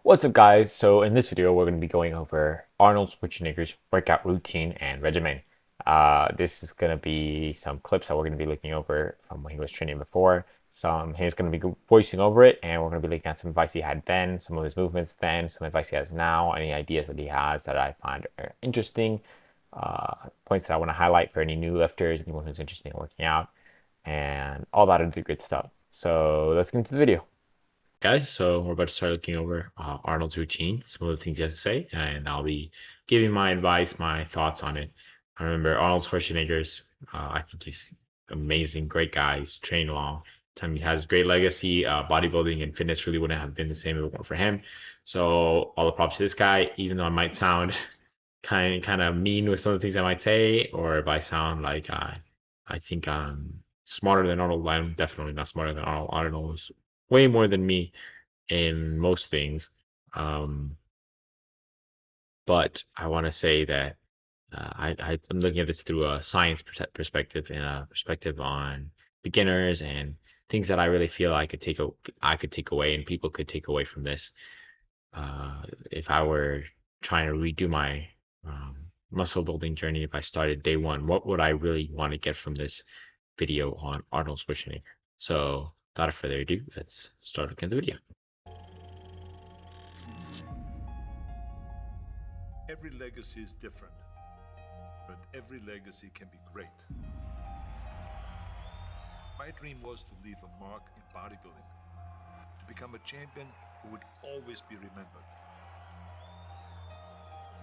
What's up, guys? So in this video, we're going to be going over Arnold Schwarzenegger's workout routine and regimen. This is going to be some clips that we're going to be looking over from when he was training before. He's going to be voicing over it, and we're going to be looking at some advice he had then, some of his movements then, some advice he has now, any ideas that he has that I find are interesting, points that I want to highlight for any new lifters, anyone who's interested in working out, and all that other good stuff. So let's get into the video. Guys, so we're about to start looking over Arnold's routine, some of the things he has to say, and I'll be giving my advice, my thoughts on it. I remember Arnold Schwarzenegger's, I think he's amazing, great guy. He's trained long. He has great legacy. Bodybuilding and fitness really wouldn't have been the same if it weren't for him. So all the props to this guy, even though I might sound kind of mean with some of the things I might say, or if I sound like I think I'm smarter than Arnold. I'm definitely not smarter than Arnold. Arnold is way more than me in most things. Um, but I want to say that I'm looking at this through a science perspective and a perspective on beginners and things that I really feel I could take away and people could take away from this. If I were trying to redo my muscle building journey, if I started day one, what would I really want to get from this video on Arnold Schwarzenegger? So, without further ado, let's start looking at the video. Every legacy is different, but every legacy can be great. My dream was to leave a mark in bodybuilding, to become a champion who would always be remembered.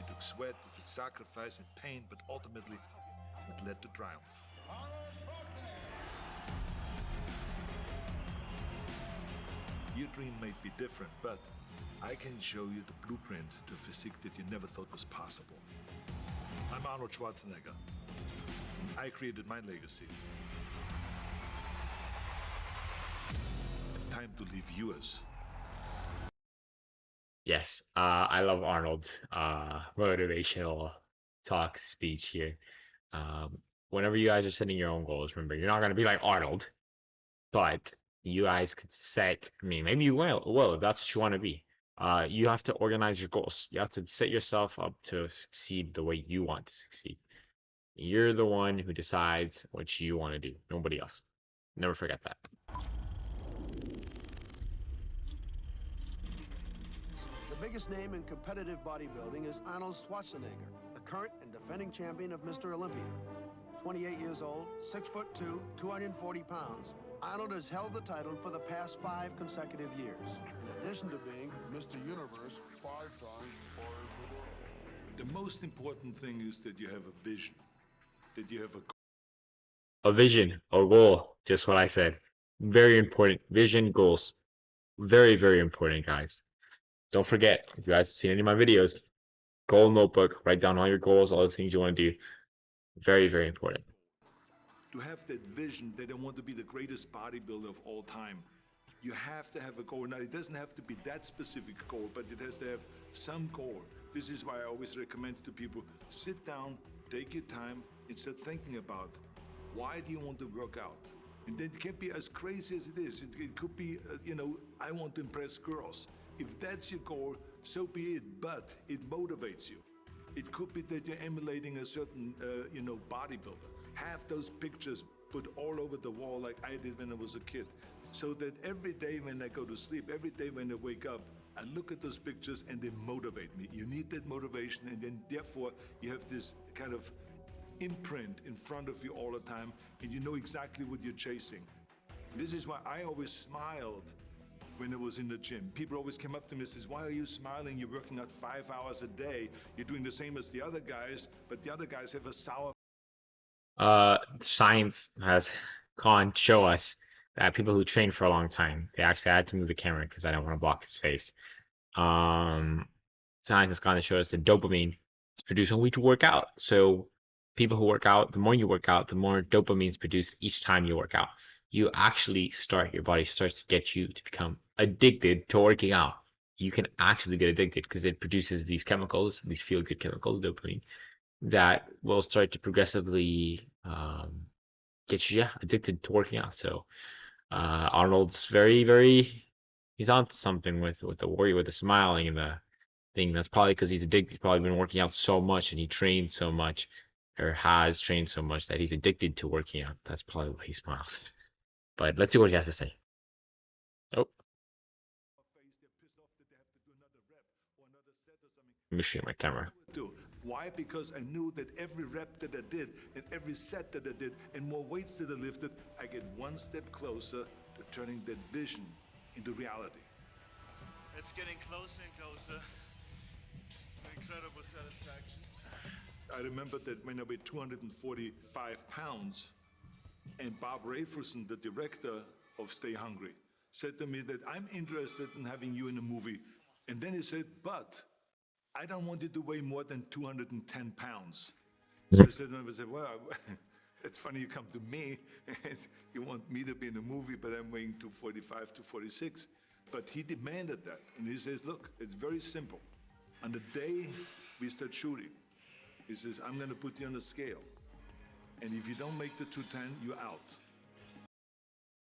It took sweat, it took sacrifice and pain, but ultimately it led to triumph. Your dream may be different, but I can show you the blueprint to a physique that you never thought was possible. I'm Arnold Schwarzenegger, and I created my legacy. It's time to leave yours. Yes, I love Arnold's motivational talk speech here. Whenever you guys are setting your own goals, remember, you're not going to be like Arnold, but you guys could set, I mean, maybe you will if that's what you want to be. You have to organize your goals. You have to set yourself up to succeed the way you want to succeed. You're the one who decides what you want to do, nobody else. Never forget that. The biggest name in competitive bodybuilding is Arnold Schwarzenegger, the current and defending champion of Mr. Olympia. 28 years old, 6'2", 240 pounds. Arnold has held the title for the past 5 consecutive years, in addition to being Mr. Universe 5 times. The most important thing is that you have a vision, that you have A vision, a goal, just what I said. Very important. Vision, goals. Very, very important, guys. Don't forget, if you guys have seen any of my videos, goal notebook, write down all your goals, all the things you want to do. Very, very important. To have that vision that I want to be the greatest bodybuilder of all time, you have to have a goal. Now, it doesn't have to be that specific goal, but it has to have some goal. This is why I always recommend to people, sit down, take your time, and start thinking about why do you want to work out? And then it can be as crazy as it is. It could be, I want to impress girls. If that's your goal, so be it, but it motivates you. It could be that you're emulating a certain, bodybuilder. Have those pictures put all over the wall like I did when I was a kid, so that every day when I go to sleep, every day when I wake up, I look at those pictures and they motivate me. You need that motivation, and then therefore you have this kind of imprint in front of you all the time, and you know exactly what you're chasing. This is why I always smiled when I was in the gym. People always came up to me and says, why are you smiling? You're working out 5 hours a day. You're doing the same as the other guys, but the other guys have a sour. Science has gone to show us that people who train for a long time, they actually had to move the camera because I don't want to block his face. Science has gone to show us that dopamine is produced when we work out. So people who work out, the more you work out, the more dopamine is produced each time you work out. You actually your body starts to get you to become addicted to working out. You can actually get addicted because it produces these chemicals, these feel-good chemicals, dopamine, that will start to progressively get you addicted to working out. So Arnold's very, very He's on to something with the warrior, with the smiling and the thing. That's probably because he's addicted. He's probably been working out so much and he trained so much, or has trained so much that he's addicted to working out. That's probably why he smiles. But let's see what he has to say. Oh, let me shoot my camera. Why? Because I knew that every rep that I did and every set that I did and more weights that I lifted, I get one step closer to turning that vision into reality. It's getting closer and closer. Incredible satisfaction. I remember that when I weighed 245 pounds, and Bob Raferson, the director of Stay Hungry, said to me that I'm interested in having you in a movie. And then he said, but I don't want you to weigh more than 210 pounds. So I said, well, it's funny you come to me and you want me to be in a movie, but I'm weighing 245, 246. But he demanded that. And he says, look, it's very simple. On the day we start shooting, he says, I'm going to put you on a scale. And if you don't make the 210, you're out.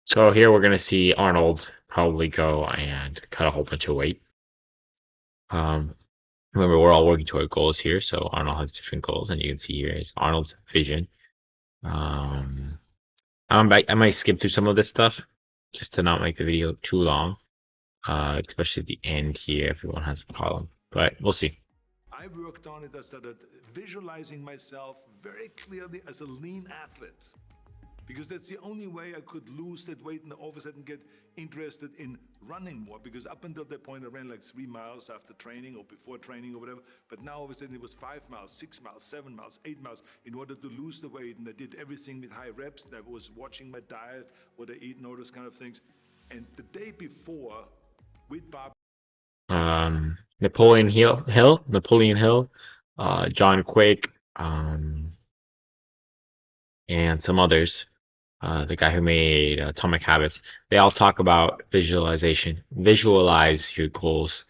So here we're gonna see Arnold probably go and cut a whole bunch of weight. Remember, we're all working toward goals here, so Arnold has different goals, and you can see here is Arnold's vision. I might skip through some of this stuff just to not make the video too long, especially at the end here. Everyone has a problem, but we'll see. I worked on it. I started visualizing myself very clearly as a lean athlete, because that's the only way I could lose that weight and all of a sudden get interested in running more. Because up until that point, I ran like 3 miles after training or before training or whatever. But now all of a sudden it was 5 miles, 6 miles, 7 miles, 8 miles in order to lose the weight. And I did everything with high reps. And I was watching my diet, what I eat, and all those kind of things. And the day before, with Bob. Napoleon Hill, John Quick, and some others. The guy who made Atomic Habits, they all talk about visualization. Visualize your goals,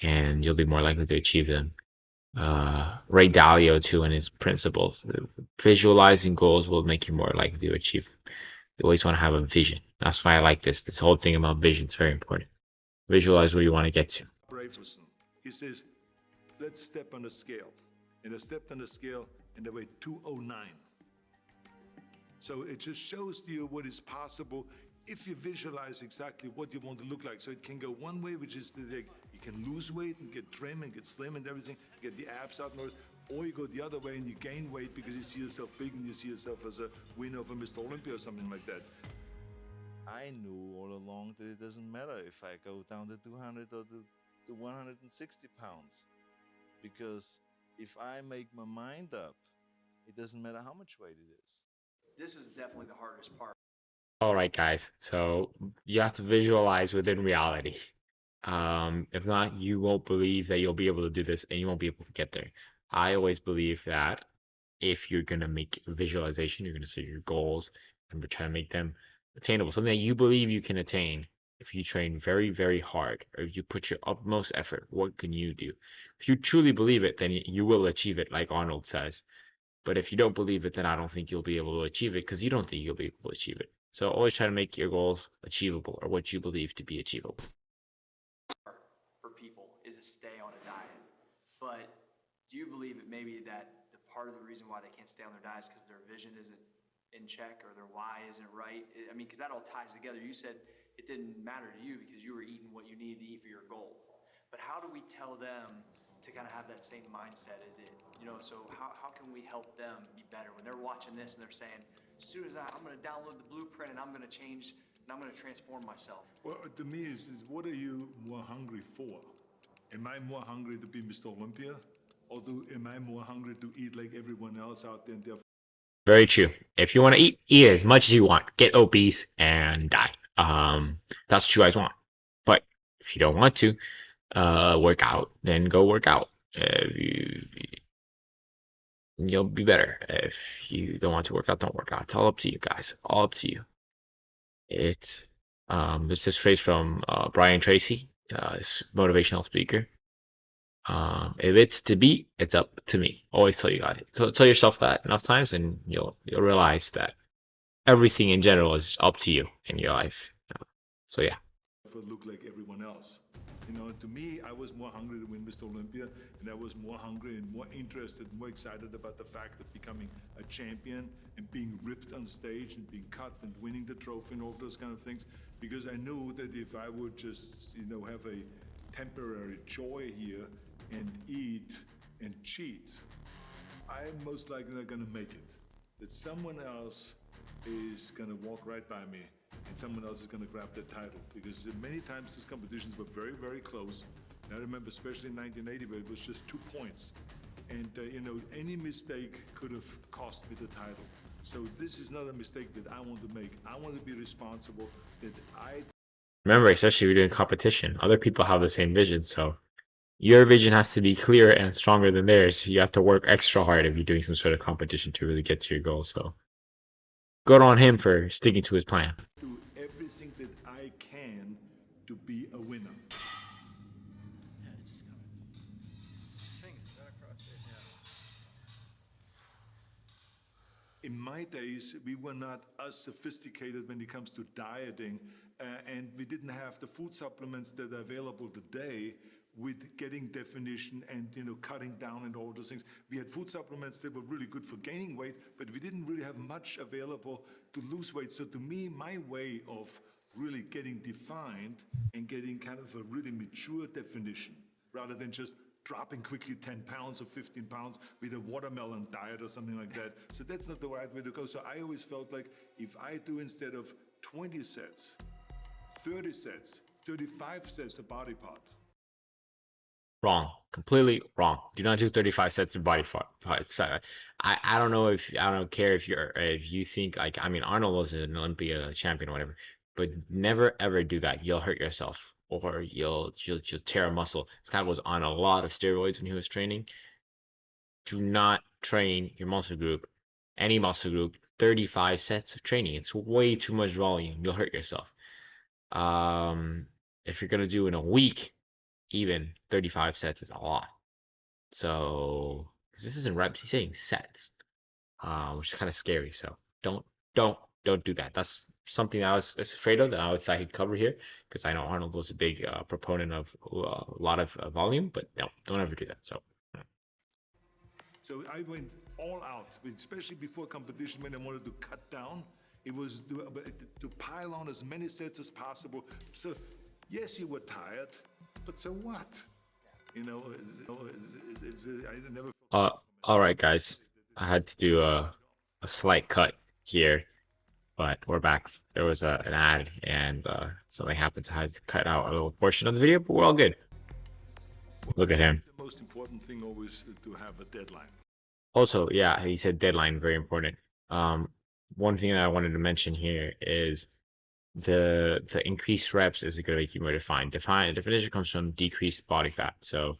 and you'll be more likely to achieve them. Ray Dalio, too, in his principles. Visualizing goals will make you more likely to achieve them. You always want to have a vision. That's why I like this whole thing about vision. It's very important. Visualize where you want to get to. He says, let's step on the scale. And I stepped on the scale and I weighed 209. So it just shows you what is possible if you visualize exactly what you want to look like. So it can go one way, which is that you can lose weight and get trim and get slim and everything, get the abs out and all this. Or you go the other way and you gain weight because you see yourself big and you see yourself as a winner of a Mr. Olympia or something like that. I knew all along that it doesn't matter if I go down to 200 or to 160 pounds. Because if I make my mind up, it doesn't matter how much weight it is. This is definitely the hardest part. All right, guys. So you have to visualize within reality. If not, you won't believe that you'll be able to do this and you won't be able to get there. I always believe that if you're going to make visualization, you're going to set your goals and try to make them attainable, something that you believe you can attain. If you train very, very hard, or if you put your utmost effort, what can you do? If you truly believe it, then you will achieve it, like Arnold says. But if you don't believe it, then I don't think you'll be able to achieve it because you don't think you'll be able to achieve it. So always try to make your goals achievable, or what you believe to be achievable. For people is to stay on a diet. But do you believe it maybe that the part of the reason why they can't stay on their diet is because their vision isn't in check or their why isn't right? I mean, because that all ties together. You said it didn't matter to you because you were eating what you needed to eat for your goal. But how do we tell them to kind of have that same mindset as it, so how can we help them be better when they're watching this and they're saying, as soon as I'm going to download the blueprint and I'm going to change and I'm going to transform myself? Well, to me, is what are you more hungry for? Am I more hungry to be Mr. Olympia? Or am I more hungry to eat like everyone else out there? And very true. If you want to eat as much as you want. Get obese and die. That's what you guys want. But if you don't want to work out, then go work out. You'll be better. If you don't want to work out, don't work out. It's all up to you guys. All up to you. It's there's this phrase from Brian Tracy, this motivational speaker. If it's to be, it's up to me. Always tell you guys. So tell yourself that enough times, and you'll realize that everything in general is up to you in your life. So yeah. look like everyone else. You know, to me, I was more hungry to win Mr. Olympia, and I was more hungry and more interested, more excited about the fact of becoming a champion and being ripped on stage and being cut and winning the trophy and all those kind of things, because I knew that if I would just, you know, have a temporary joy here and eat and cheat, I'm most likely not gonna make it. That someone else is gonna walk right by me and someone else is gonna grab that title. Because many times these competitions were very, very close. And I remember especially in 1980 where it was just 2 points. And you know, any mistake could have cost me the title. So this is not a mistake that I want to make. I want to be responsible that I... Remember, especially if you're doing competition, other people have the same vision, so your vision has to be clearer and stronger than theirs. You have to work extra hard if you're doing some sort of competition to really get to your goal. So good on him for sticking to his plan. do everything that I can to be a winner. Yeah, it's just coming. Fingers right across it, yeah. In my days, we were not as sophisticated when it comes to dieting, and we didn't have the food supplements that are available today with getting definition and, you know, cutting down and all those things. We had food supplements that were really good for gaining weight, but we didn't really have much available to lose weight. So to me, my way of really getting defined and getting kind of a really mature definition, rather than just dropping quickly 10 pounds or 15 pounds with a watermelon diet or something like that. So that's not the right way to go. So I always felt like if I do, instead of 20 sets, 30 sets, 35 sets a body part. Wrong. Completely wrong. Do not do 35 sets of body parts. I don't know if I don't care if you think, like, I mean, Arnold was an Olympia champion or whatever, but never ever do that. You'll hurt yourself or you'll tear a muscle. This guy was on a lot of steroids when he was training. Do not train your muscle group, any muscle group, 35 sets of training. It's way too much volume. You'll hurt yourself. If you're gonna do in a week, even 35 sets is a lot. So this isn't reps, he's saying sets, which is kind of scary. So don't do that. That's something that I was afraid of, that I thought he'd cover here, because I know Arnold was a big proponent of a lot of volume, but no, don't ever do that. So I went all out, especially before competition when I wanted to cut down. It was to pile on as many sets as possible. So yes, you were tired, but so what? You know, I never... All right, guys, I had to do a slight cut here, but we're back. There was an ad, and something happened, so I had to cut out a little portion of the video, but we're all good. Look at him. The most important thing always to have a deadline. Also, yeah, he said deadline, very important. One thing that I wanted to mention here is the increased reps is going to make you more defined. Definition comes from decreased body fat. So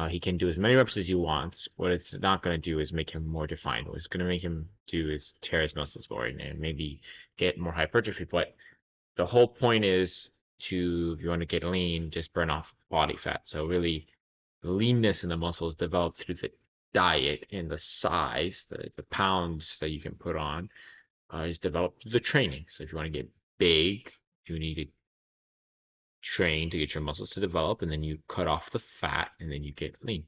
he can do as many reps as he wants. What it's not going to do is make him more defined. What it's going to make him do is tear his muscles more and maybe get more hypertrophy. But the whole point is if you want to get lean, just burn off body fat. So really, the leanness in the muscle is developed through the diet, and the size, the pounds that you can put on is developed through the training. So if you want to get big, you need to train to get your muscles to develop, and then you cut off the fat, and then you get lean.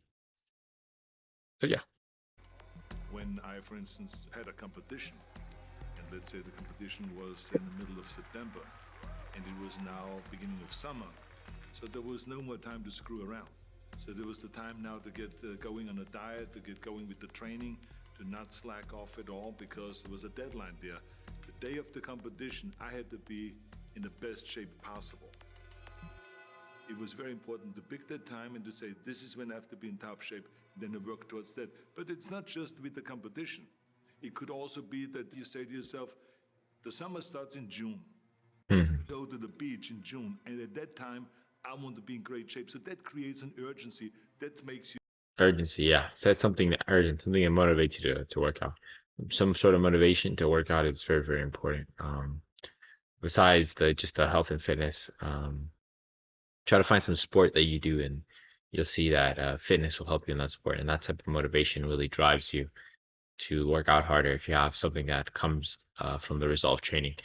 So yeah. When I, for instance, had a competition, and let's say the competition was in the middle of September, and it was now beginning of summer, so there was no more time to screw around. So there was the time now to get going on a diet, to get going with the training, to not slack off at all, because there was a deadline there. The day of the competition, I had to be in the best shape possible. It was very important to pick that time and to say, this is when I have to be in top shape, and then to work towards that. But it's not just with the competition. It could also be that you say to yourself, the summer starts in June. Go to the beach in June, and at that time, I want to be in great shape. So that creates an urgency that makes you... Urgency, yeah. Set something urgent, something that motivates you to work out. Some sort of motivation to work out is very, very important. Besides just the health and fitness, try to find some sport that you do, and you'll see that fitness will help you in that sport, and that type of motivation really drives you to work out harder if you have something that comes from the result of training.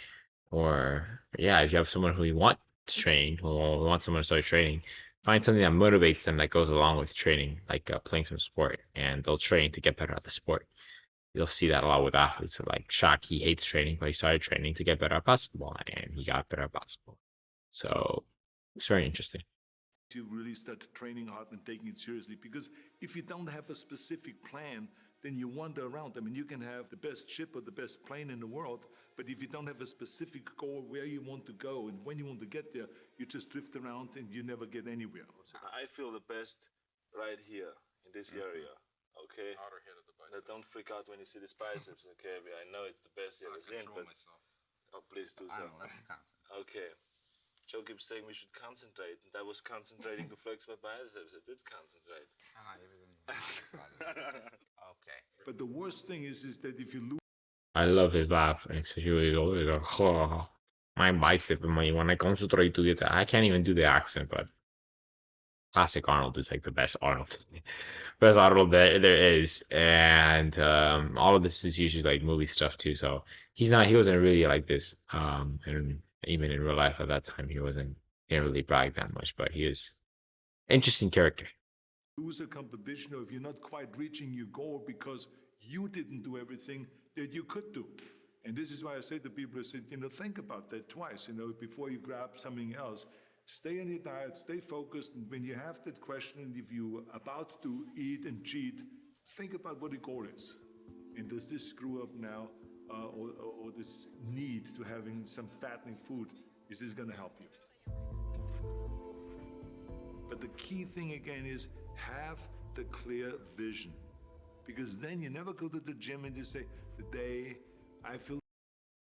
Or yeah, if you have someone who you want to train, or want someone to start training, find something that motivates them that goes along with training, like playing some sport, and they'll train to get better at the sport. You'll see that a lot with athletes. So like Shaq, he hates training, but he started training to get better at basketball, and he got better at basketball. So it's very interesting. To really start training hard and taking it seriously, because if you don't have a specific plan, then you wander around. I mean, you can have the best ship or the best plane in the world, but if you don't have a specific goal where you want to go and when you want to get there, you just drift around and you never get anywhere. I feel the best right here in this area. Okay. Outer head of the Now, bicep. don't freak out when you see this biceps. Okay, I know it's the best yet I is in, control but myself. oh, please do I so. don't know. Let's concentrate. Okay. Joe keeps saying we should concentrate, and I was concentrating to flex my biceps. I did concentrate. Okay. But the worst thing is that if you lose I love his laugh, and especially when he goes, oh, my bicep, when I concentrate to it, I can't even do the accent, but classic Arnold is like the best Arnold, best Arnold there is, and all of this is usually like movie stuff too. So he wasn't really like this, and even in real life at that time, he didn't really brag that much, but he was interesting character. lose a competition, or if you're not quite reaching your goal because you didn't do everything that you could do. And this is why I say to people, I said, think about that twice, before you grab something else. Stay on your diet, stay focused, and when you have that question, and if you're about to eat and cheat, think about what the goal is. And does this screw up now, or this need to having some fattening food, is this gonna help you? But the key thing again is have the clear vision. Because then you never go to the gym and you say, the day I feel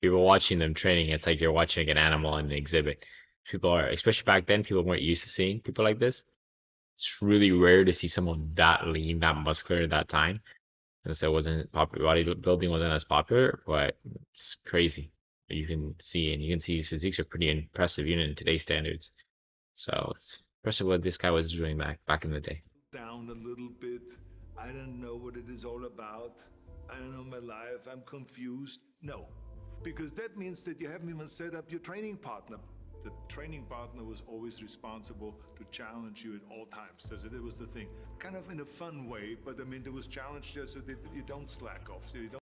People watching them training, it's like you're watching an animal in an exhibit. People are, especially back then, people weren't used to seeing people like this. It's really rare to see someone that lean, that muscular at that time. And so it wasn't popular. Bodybuilding wasn't as popular, but it's crazy. You can see his physiques are pretty impressive, even in today's standards. So it's impressive what this guy was doing back in the day. down a little bit, I don't know what it is all about, I don't know my life, I'm confused. No, because that means that you haven't even set up your training partner. The training partner was always responsible to challenge you at all times. So that was the thing. Kind of in a fun way, but I mean, there was challenge there so that you don't slack off. So you don't.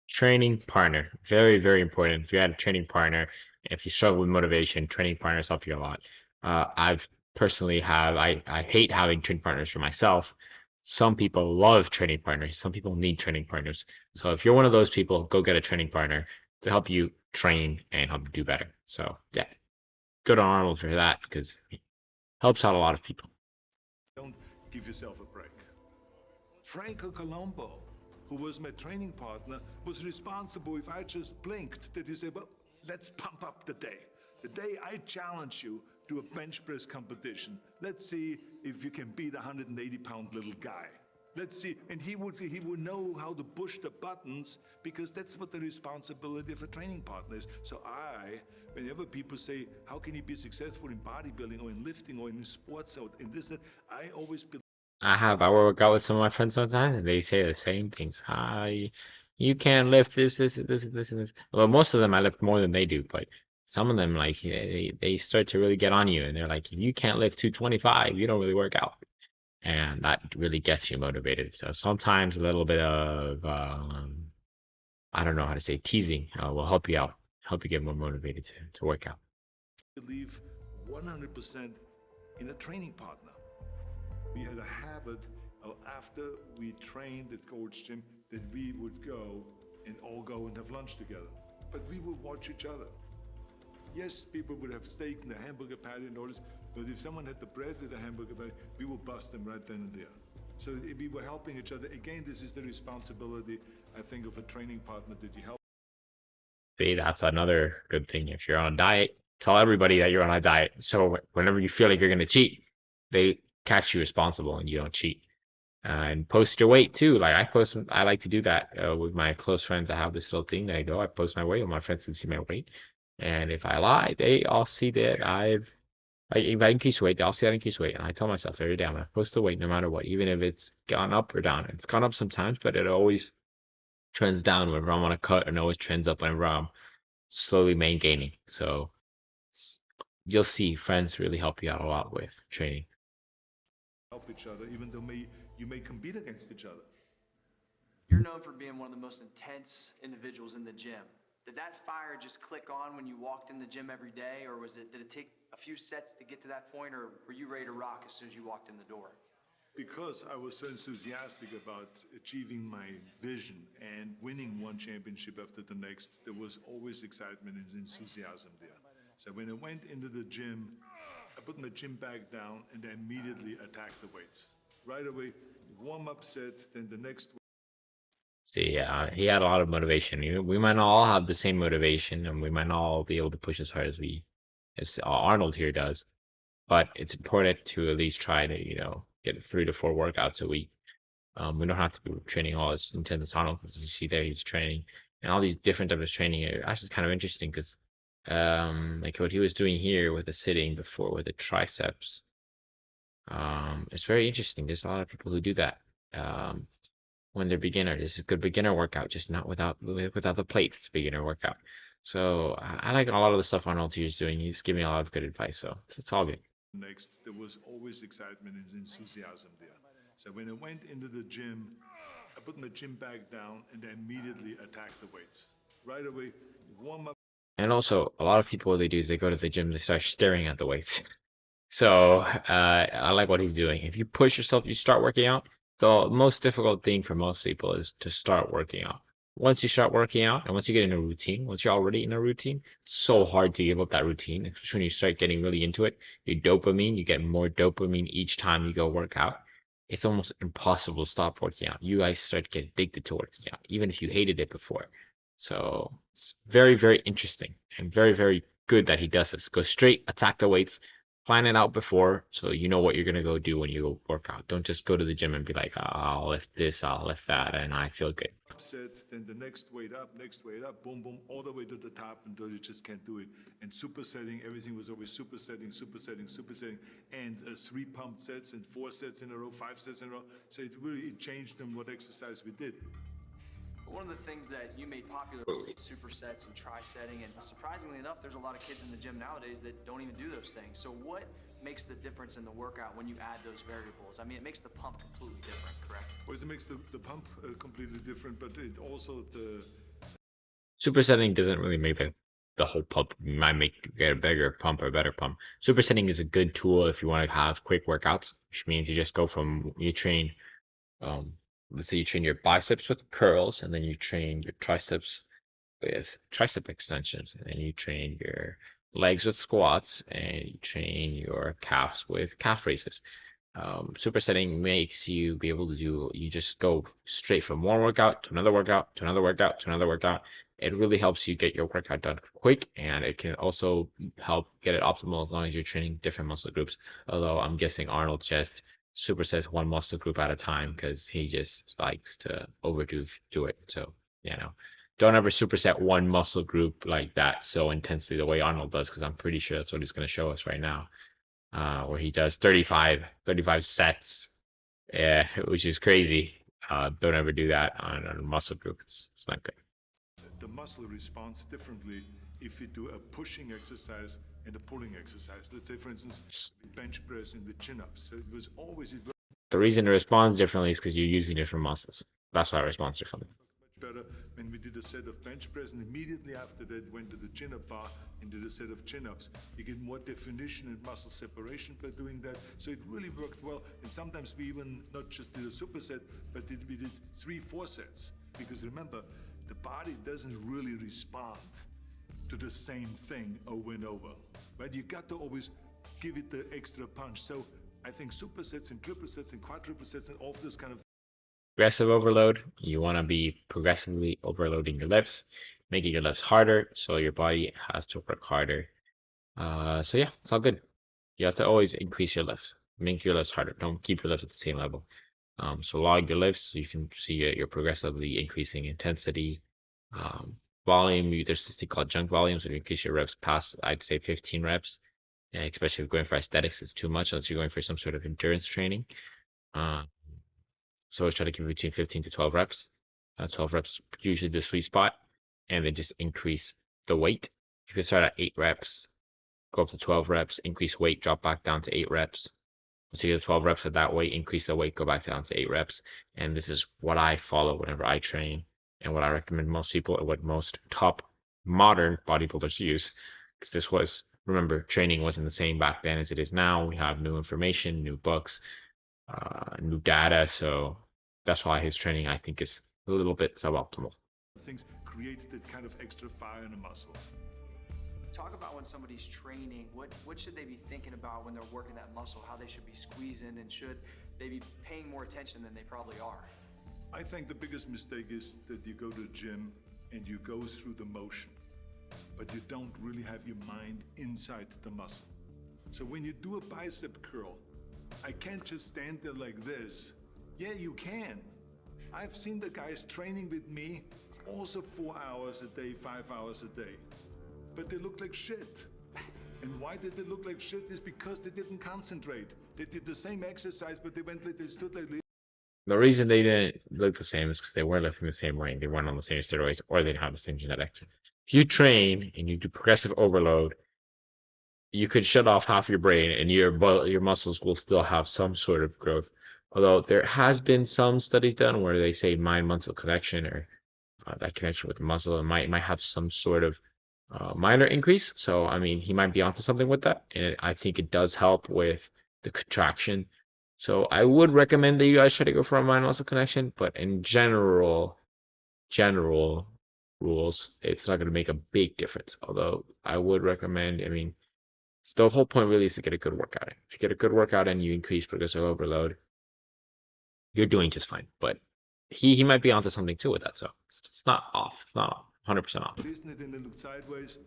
Training partner, very, very important. If you had a training partner, if you struggle with motivation, training partners help you a lot. I've personally I hate having training partners for myself. Some people love training partners. Some people need training partners. So if you're one of those people, go get a training partner to help you train and help you do better. So yeah, good on Arnold for that, because he helps out a lot of people. Don't give yourself a break. Franco Colombo, who was my training partner, was responsible if I just blinked that he said, well, let's pump up the day. The day I challenge you to a bench press competition. Let's see if you can beat a 180-pound little guy. Let's see, and he would know how to push the buttons, because that's what the responsibility of a training partner is. So whenever people say, how can you be successful in bodybuilding or in lifting or in sports or in this, that, I always believe. I work out with some of my friends sometimes, and they say the same things. You can't lift this, and this. Well, most of them I lift more than they do, but some of them, like, they start to really get on you, and they're like, if you can't lift 225, you don't really work out. And that really gets you motivated. So sometimes a little bit of, I don't know how to say, teasing will help you out, help you get more motivated to work out. Believe 100% in a training partner. We had a habit of, after we trained at Gold's Gym, that we would go and have lunch together. But we would watch each other. Yes, people would have steak and a hamburger patty and all this, but if someone had the bread with a hamburger patty, we would bust them right then and there. So we were helping each other. Again, this is the responsibility, I think, of a training partner, that you help. See, that's another good thing. If you're on a diet, tell everybody that you're on a diet. So whenever you feel like you're going to cheat, they catch you responsible and you don't cheat. And post your weight too. Like I like to do that with my close friends. I have this little thing that I post my weight, and my friends can see my weight. And if I lie, they all see that if I increase weight, they all see I increase weight. And I tell myself every day, I'm going to post the weight no matter what, even if it's gone up or down. It's gone up sometimes, but it always trends down whenever I'm on a cut, and always trends up whenever I'm slowly main gaining. So you'll see friends really help you out a lot with training. Help each other, even though you may compete against each other. You're known for being one of the most intense individuals in the gym. Did that fire just click on when you walked in the gym every day, or did it take a few sets to get to that point, or were you ready to rock as soon as you walked in the door? Because I was so enthusiastic about achieving my vision and winning one championship after the next, there was always excitement and enthusiasm there. So when I went into the gym, I put my gym bag down and I immediately attacked the weights. Right away, warm-up set, then the next. See, yeah, he had a lot of motivation. We might not all have the same motivation, and we might not all be able to push as hard as Arnold here does. But it's important to at least try to, get 3 to 4 workouts a week. We don't have to be training all as intense as Arnold, because you see there he's training, and all these different types of training are actually kind of interesting because, like what he was doing here with the sitting before with the triceps, it's very interesting. There's a lot of people who do that. When they're beginner. This is a good beginner workout, just not without the plates. It's a beginner workout. So I like a lot of the stuff Arnold here is doing. He's giving a lot of good advice, so it's all good. Next, there was always excitement and enthusiasm there. So when I went into the gym, I put my gym bag down and I immediately attacked the weights. Right away, warm up. And also, a lot of people, what they do is they go to the gym, they start staring at the weights. So I like what he's doing. If you push yourself, you start working out. The most difficult thing for most people is to start working out. Once you start working out, and once you get in a routine, once you're already in a routine, it's so hard to give up that routine, especially when you start getting really into it. You get more dopamine each time you go work out. It's almost impossible to stop working out. You guys start to get addicted to working out, even if you hated it before. So it's very, very interesting and very, very good that he does this. Go straight, attack the weights, plan it out before so you know what you're going to go do when you go work out. Don't just go to the gym and be like, oh, I'll lift this, I'll lift that, and I feel good. Set, then the next weight up, boom, boom, all the way to the top until you just can't do it. And supersetting, everything was always supersetting, and 3 pumped sets and 4 sets in a row, 5 sets in a row. So it changed them what exercise we did. One of the things that you made popular is supersets and tri-setting, and surprisingly enough, there's a lot of kids in the gym nowadays that don't even do those things. So what makes the difference in the workout when you add those variables? I mean, it makes the pump completely different, correct? Well, it makes the pump completely different, but it also Supersetting doesn't really make the whole pump. It might make you get a bigger pump or a better pump. Supersetting is a good tool if you want to have quick workouts, which means you just go from you train. Let's say you train your biceps with curls, and then you train your triceps with tricep extensions, and then you train your legs with squats, and you train your calves with calf raises. Supersetting makes you be able to you just go straight from one workout to another workout to another workout to another workout. It really helps you get your workout done quick, and it can also help get it optimal as long as you're training different muscle groups. Although I'm guessing Arnold just supersets one muscle group at a time because he just likes to overdo it. So don't ever superset one muscle group like that so intensely the way Arnold does, because I'm pretty sure that's what he's going to show us right now, where he does 35 sets, which is crazy. Don't ever do that on a muscle group. It's not good. The muscle responds differently if you do a pushing exercise and a pulling exercise. Let's say, for instance, bench press and with chin-ups. So the reason it responds differently is because you're using different muscles. That's why it responds differently. Much better when we did a set of bench press, and immediately after that went to the chin-up bar and did a set of chin-ups. You get more definition and muscle separation by doing that. So it really worked well. And sometimes we even not just did a superset, but we did 3-4 sets. Because remember, the body doesn't really respond to the same thing over and over, right? You got to always give it the extra punch. So I think supersets and triple sets and quadruple sets and all of this kind of Progressive overload, you want to be progressively overloading your lifts, making your lifts harder so your body has to work harder. So yeah, it's all good. You have to always increase your lifts, make your lifts harder. Don't keep your lifts at the same level. So log your lifts so you can see you're progressively increasing intensity. Volume, there's this thing called junk volume, so you increase your reps past, I'd say 15 reps. Yeah, especially if you're going for aesthetics, it's too much unless you're going for some sort of endurance training. So I try to keep it between 15 to 12 reps. 12 reps usually the sweet spot, and then just increase the weight. You can start at 8 reps, go up to 12 reps, increase weight, drop back down to 8 reps. So you get 12 reps at that weight, increase the weight, go back down to 8 reps. And this is what I follow whenever I train and what I recommend most people and what most top modern bodybuilders use. Because this was, remember, training wasn't the same back then as it is now. We have new information, new books, new data. So that's why his training, I think, is a little bit suboptimal. Things create that kind of extra fire in the muscle. Talk about when somebody's training, what should they be thinking about when they're working that muscle, how they should be squeezing, and should they be paying more attention than they probably are? I think the biggest mistake is that you go to the gym and you go through the motion, but you don't really have your mind inside the muscle. So when you do a bicep curl, I can't just stand there like this. Yeah, you can. I've seen the guys training with me also 4 hours a day, 5 hours a day. But they look like shit. And why did they look like shit is because they didn't concentrate. They did the same exercise, but they stood like this. The reason they didn't look the same is because they weren't lifting the same weight. They weren't on the same steroids, or they didn't have the same genetics. If you train and you do progressive overload, you could shut off half your brain and your muscles will still have some sort of growth. Although there has been some studies done where they say mind-muscle connection, or that connection with the muscle, might have some sort of minor increase. So, I mean, he might be onto something with that. And I think it does help with the contraction. So I would recommend that you guys try to go for a mind-muscle connection. But in general rules, it's not going to make a big difference. Although I would recommend, I mean, the whole point really is to get a good workout in. If you get a good workout and you increase progressive overload, you're doing just fine. But he might be onto something too with that. So it's not off. It's not 100% off. Isn't it? And they looked sideways,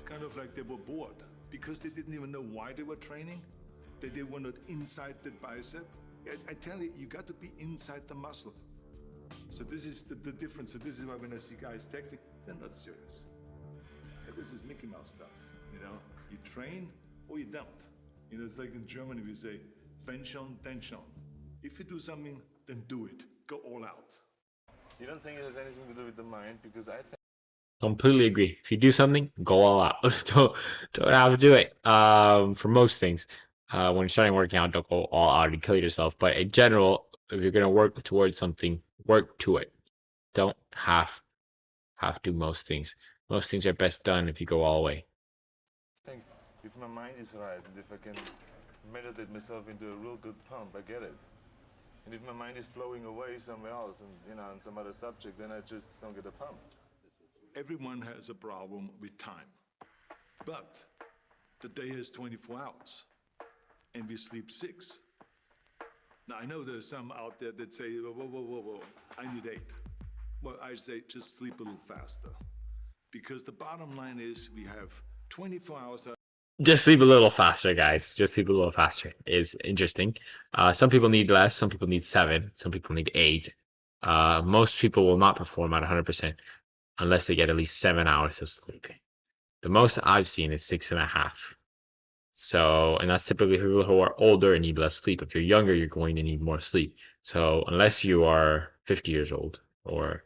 kind of like they were bored because they didn't even know why they were training. They were not inside the bicep. I tell you, you got to be inside the muscle. So this is the difference. So this is why when I see guys texting, they're not serious. This is Mickey Mouse stuff. You know, you train or you don't. You know, it's like in Germany we say, wenn schon, denn schon. If you do something, then do it. Go all out. You don't think it has anything to do with the mind? Because I think Completely agree. If you do something, go all out. don't have to do it. For most things, when you're starting working out, don't go all out and kill yourself. But in general, if you're gonna work towards something, work to it. Don't have to most things. Most things are best done if you go all the way. I think if my mind is right and if I can meditate myself into a real good pump, I get it. And if my mind is flowing away somewhere else and, you know, on some other subject, then I just don't get a pump. Everyone has a problem with time. But the day has 24 hours and we sleep 6. Now, I know there's some out there that say, whoa, I need 8. Well, I say just sleep a little faster. Because the bottom line is we have 24 hours. Just sleep a little faster, guys. Just sleep a little faster is interesting. Some people need less. Some people need 7. Some people need 8. Most people will not perform at 100% unless they get at least 7 hours of sleep. The most I've seen is 6.5. So, and that's typically people who are older and need less sleep. If you're younger, you're going to need more sleep. So, unless you are 50 years old, or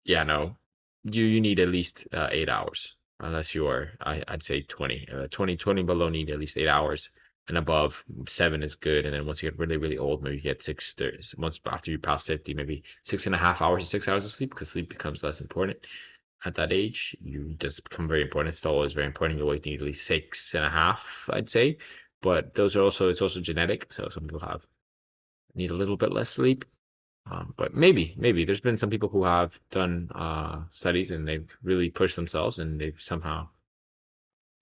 you need at least 8 hours. Unless you are, I'd say 20. 20 below need at least 8 hours, and above 7 is good. And then once you get really, really old, maybe you get 6. Once after you pass 50, maybe 6.5 hours to 6 hours of sleep, because sleep becomes less important. At that age, you just become very important. It's still always very important. You always need at least 6.5, I'd say. But it's also genetic. So some people need a little bit less sleep. But maybe there's been some people who have done studies and they've really pushed themselves and they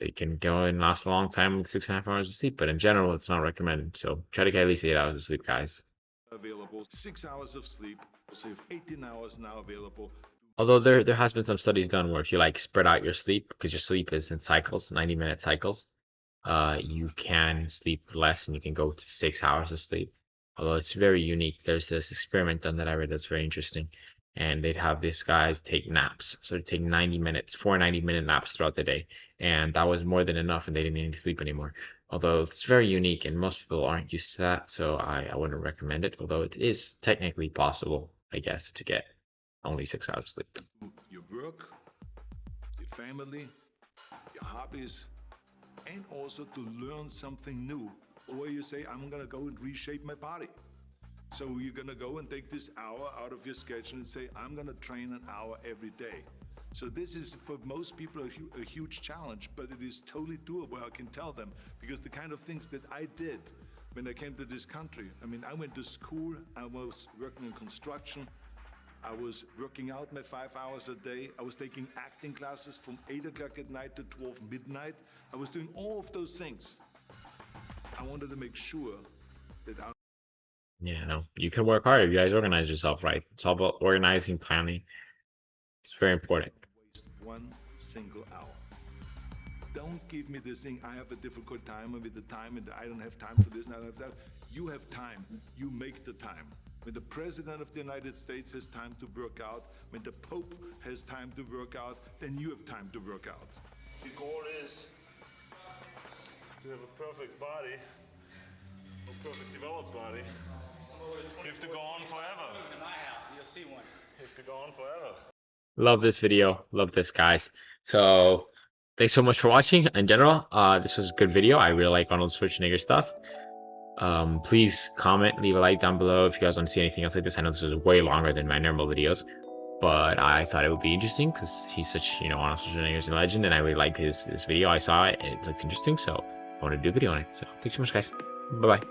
can go and last a long time with 6.5 hours of sleep. But in general, it's not recommended. So try to get at least 8 hours of sleep, guys. Available 6 hours of sleep. So you have 18 hours now available. Although there has been some studies done where if you like spread out your sleep, because your sleep is in cycles, 90-minute cycles, you can sleep less and you can go to 6 hours of sleep. Although it's very unique. There's this experiment done that I read that's very interesting. And they'd have these guys take naps. So they'd take 90 minutes, 4 90-minute naps throughout the day. And that was more than enough and they didn't need to sleep anymore. Although it's very unique and most people aren't used to that. So I wouldn't recommend it. Although it is technically possible, I guess, to get only 6 hours of sleep. Your work, your family, your hobbies, and also to learn something new. Or you say, I'm gonna go and reshape my body. So you're gonna go and take this hour out of your schedule and say, I'm gonna train an hour every day. So this is for most people a huge challenge, but it is totally doable, I can tell them, because the kind of things that I did when I came to this country, I mean, I went to school, I was working in construction, I was working out my 5 hours a day, I was taking acting classes from 8 o'clock at night to 12 midnight. I was doing all of those things. I wanted to make sure that I Yeah, no, you can work hard if you guys organize yourself right. It's all about organizing, planning. It's very important. waste one single hour. Don't give me this thing, I have a difficult time with the time and I don't have time for this and I don't have that. You have time, you make the time. When the President of the United States has time to work out, when the Pope has time to work out, then you have time to work out. The goal is to have a perfect body, a perfect developed body. You have to go on forever. In my house, you'll see one. You have to go on forever. Love this video. Love this, guys. So thanks so much for watching. In general, this was a good video. I really like Arnold Schwarzenegger stuff. Please comment, leave a like down below if you guys want to see anything else like this. I know this was way longer than my normal videos, but I thought it would be interesting because he's such, Arnold Schwarzenegger's a legend, and I really liked this video. I saw it and it looked interesting, so I wanted to do a video on it. So thanks so much, guys. Bye bye.